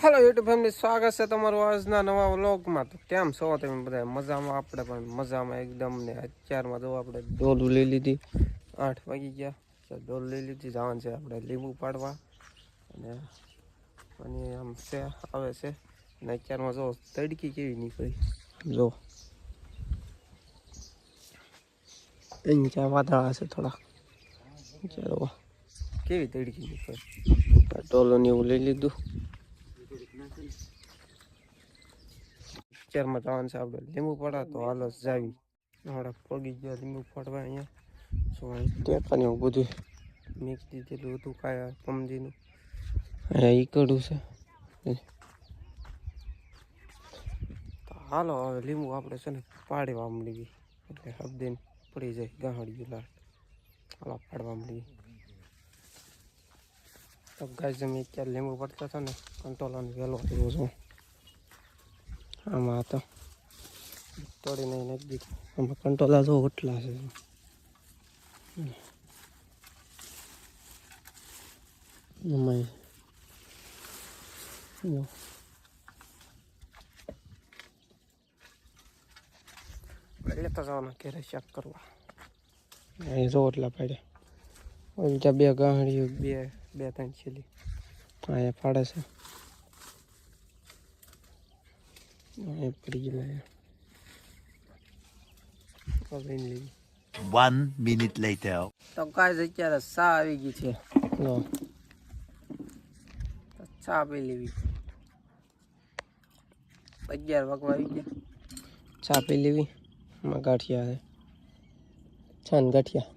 Hello YouTube family स्वागत है તમારું આજના નવા વ્લોગમાં। તો કેમ છો તમે બધા? મજામાં? આપણે પણ મજામાં એકદમ ને અત્યારમાં જો આપણે ડોલું લઈ લીધી, 8 વાગી ગયા તો ડોલ લઈ લીધી, જવાનું છે આપણે લીંબુ પાડવા અને આમ છે આવે છે અને અત્યારમાં જો તડકી કેવી નીકળી જો અહીંયા વાદળા છે થોડા, ચાલો કેવી તડકી નીકળી। ડોલું એવું લઈ લીધું, અત્યારમાં જવાનું છે આપણે લીંબુ પડવા। તો હાલો જાવી, આપણે પગી ગયા લીંબુ પડવા। અહીંયા ટેકાને એવું બધું મિક્સ દીધેલું હતું કાંઈ પમજીનું, અહીંયા ઈકડું છે। તો હાલો હવે લીંબુ આપણે છે ને પાડવા માંડીએ, એટલે હબદીને પડી જાય ગાંહડિયું લાટ। હાલો પાડવા માંડીએ। તો ગાય જમી અત્યારે લીંબુ પડતા હતા ને કંટોલાને વહેલો થયો છું, આમાં તો તોડી નહીં નજદીક, આમાં કંટોલા તો ઓટલા છે। લેતા જવાના ઘરે ચેક કરવા, અહીં જો એટલા પડ્યા। ઓલજા બે ગાંહડીઓ બે ત્રણ છેલ્લી અહીંયા ફાડે છે, અહીંયા પડી ગયેલા। 1 minute later. તો ગાઈસ અત્યારે ચા આવી ગઈ છે, લો ચા પી લેવી। 11 વાગવા આવી ગયા, ચા પી લેવી। એમાં ગાંઠિયા છે, છાન ગાંઠિયા,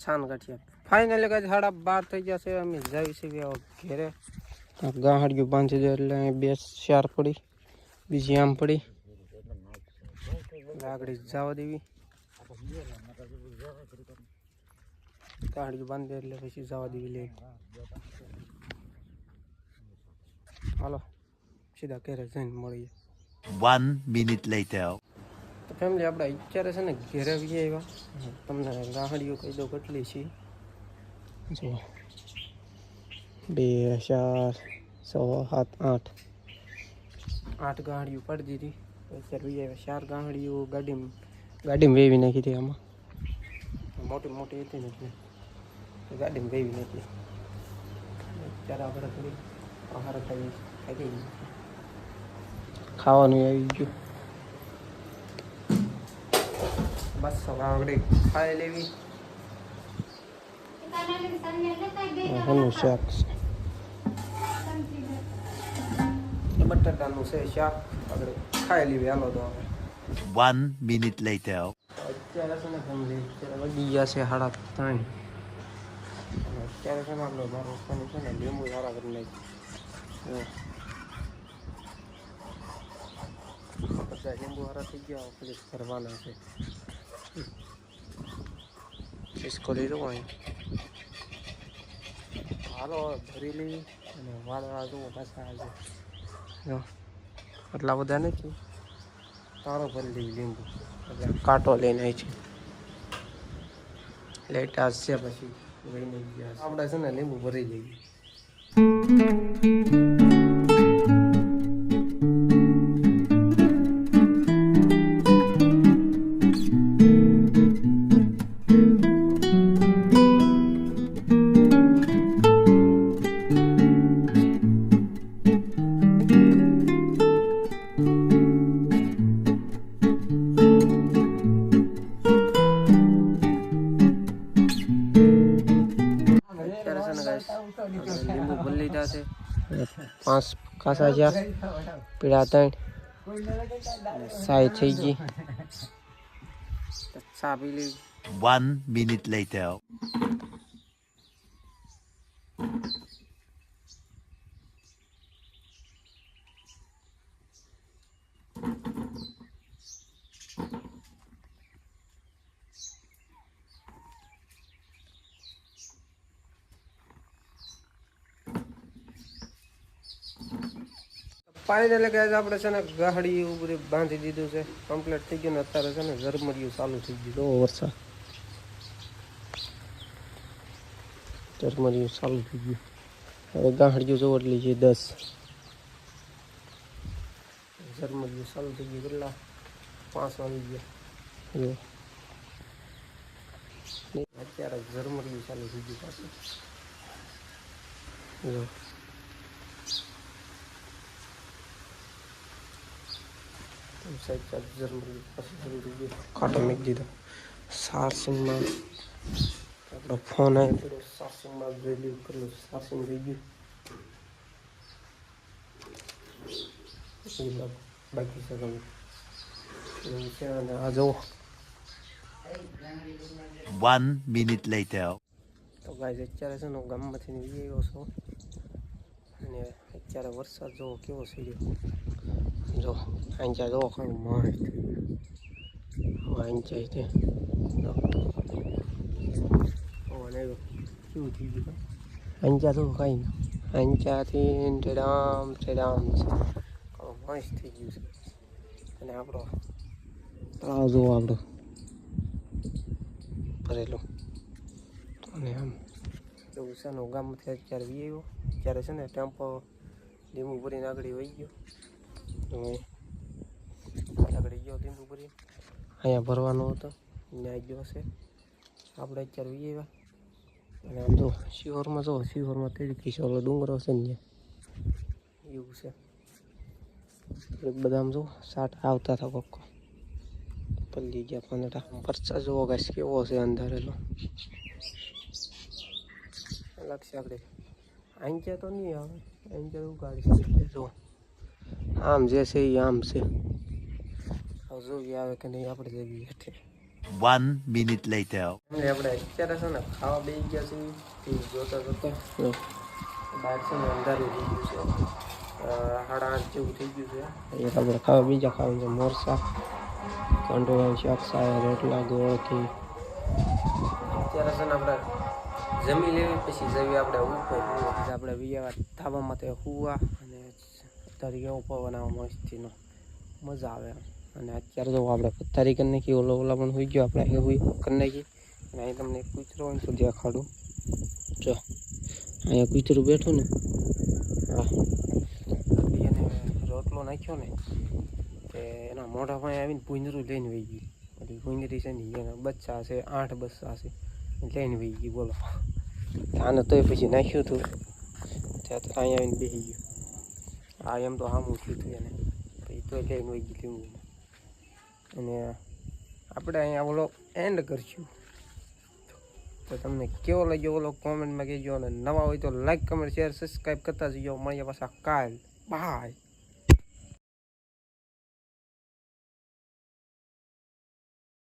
છાન ગાંઠિયા। ફાઇનલી ગાઈસ 12:30 થઈ ગયા છે, અમે જઈએ છીએ ઘેરે। ગાંહડિયું બાંધી દે એટલે બે ચાર પડી, બીજી આમ પડી, આગળ જવા દેવી। ગાંહડિયું બાંધી દે એટલે પછી જવા દેવી લે। હાલો સીધા ઘરે જઈને મળીએ। 1 minute later. તો ફેમિલી આપણે અત્યારે છે ને ઘેરે આવી આવ્યા। તમને ગાંહડિયું કહી દો કેટલી છે, જો 2 4 6 7 8 ગાંહડિયું પડી દીધી। અત્યારે વી આવ્યા 4 ગાંહડિયું ગાડીમાં વેવી નાખી હતી, આમાં મોટી મોટી હતી ને એટલે ગાડીમાં વેવી નાખી। અત્યારે આપણે થોડી આહાર ખાઈ ખાવાનું આવી ગયું, બસ હવે આગળ ખાઈ લેવી। એનું શાક છે, બટાટાનું છે શાક, આગળ ખાઈ લેવી। હાલો તો હવે 1 minute later. અત્યારે છે ને ફેમિલી અત્યારે વધી ગયા છે 3:30। અત્યારે છે ને આપણે મારું વસ્તુનું છે ને લીંબુ સારા કરી નાખી, બધા લીંબુ સારા થઈ ગયા, પછી કરવાના છે। ડિસ્કો લઈ લો અહીં, હાલો ભરી લઈ અને વાળવા જુઓ પાછા આજે એટલા બધા નથી, તારો ભરી લઈ લીંબુ એટલે કાંટો લઈને આવી છે, લેટાસ છે પછી લઈને ગયા આપણે છે ને લીંબુ ભરી જઈએ। લીંબુ ભરી લીધા છે, 5 કાસા છે, પીળા 3 સાઈ થઈ ગઈ, ચા પી લેવી। 1 minute later. ફાઇનલી ગાઈસ આપણે છે ને ગાંહડી એવું બધું બાંધી દીધું છે, કમ્પ્લીટ થઈ ગયું ને અત્યારે છે ને ઝરમરિયું ચાલુ થઈ ગયું, વરસાદ ઝરમરિયું ચાલુ થઈ ગયું। હવે ગાંહડિયું જો એટલી છે 10। ઝરમરિયું ચાલુ થઈ ગયું. કેટલા 5 વાગી ગયા જો. અત્યારે ઝરમરિયું ચાલુ થઈ ગયું પાછું જો. સાઈડ ઝરમરિયું પાછું ચાલુ થઈ ગયું. કાંટો મૂકી દીધો. ચાર્જિંગમાં આપણો ફોન આવ્યો પેલો ચાર્જિંગમાં વેલ્યુ કરેલું ચાર્જિંગ થઈ ગયું. બાકી છે તમે એવું છે. અને આ જુઓ 1 minute later. તો ગાઈસ અત્યારે છે ને હું ગામમાંથી નીકળી આવ્યો છું અને અત્યારે વરસાદ જોવો કેવો છે જો. અહીંયા જોવો કાંઈ મસ્ત અહીંયા છે પવન આવ્યો કેવું થઈ ગયું. અહીંયા જોવો કાંઈ અહીંયાથી ટેડામ ટેડામ છે મસ્ત થઈ ગયું છે. અને આપણો તળાવ જોવો આપણો ભરેલું. અને આમ એવું છે ને હું ગામમાંથી અત્યારે વી આવ્યો. અત્યારે છે ને ટેમ્પો લીંબુ ભરીને આગળ વહી ગયો. આગળ ગયો લીંબુ ભરી અહીંયા ભરવાનો હતો ત્યાં ગયો છે. આપણે અત્યારે વી આવ્યા. અને આમ જો શિહોરમાં જો શિહોરમાં તેરી કિશો ઓલો ડુંગરો છે ને એવું છે. બધા આમ જો સાટ આવતા હતા કોક પલ્લી ગયા પાંદડા. વરસાદ જોવો ગાઈસ કેવો છે અંધારેલો લાગશે. આપણે અહીંયા તો નહીં આવે અહીંયા ઉગાડી જો આમ જે છે એ આમ છે. હવે જોઈએ આવે કે નહીં આપણે જઈએ હેઠે. 1 minute later. આપણે અત્યારે છે ને ખાવા બેસી ગયા છે ટીવી જોતા જોતા. બહાર છે ને અંધારું થઈ ગયું છે. 8:30 જેવું થઈ ગયું છે. અહીંયા આપણે ખાવા બીજા ખાવાનું છે મોરસા કંટોળા શાક સાયા રોટલા ગોળથી. અત્યારે છે ને આપણે જમી લેવી પછી જઈએ આપણે ઉપર. આપણે વિયાવા ધાબામાં તે હુવા અને અત્યારે કેવો પવન આવા મસ્તીનો મજા આવે. અને અત્યારે જો આપણે પથારી કરી નાખી. ઓલા પણ હોઈ ગયો આપણે અહીં કરી નાખી. અને અહીં તમને કૂતરો હોય તો દેખાડું જો. અહીંયા કૂતરું બેઠું ને હા એને રોટલો નાખ્યો ને તે એના મોઢા પાસે આવીને ભૂંજરું લઈને વહી ગઈ. પછી ભૂંજરી છે ને એના બચ્ચા છે 8 બચ્ચા છે લઈને વહી ગઈ બોલો. આને તોય પછી નાખ્યું હતું ત્યાં તો અહીંયા આવીને બેસી ગયું. આ એમ તો સામું થયું એને પછી તોય લઈને વહી ગઈ લીંબુમાં. અને આપણે અહીંયા ઓલો એન્ડ કરશું. તો તમને કેવો લાગ્યો ઓલો કોમેન્ટમાં કહેજો. અને નવા હોય તો લાઈક કમેન્ટ શેર સબસ્ક્રાઈબ કરતા જજો. મળીએ પાછા કાલ. બાય.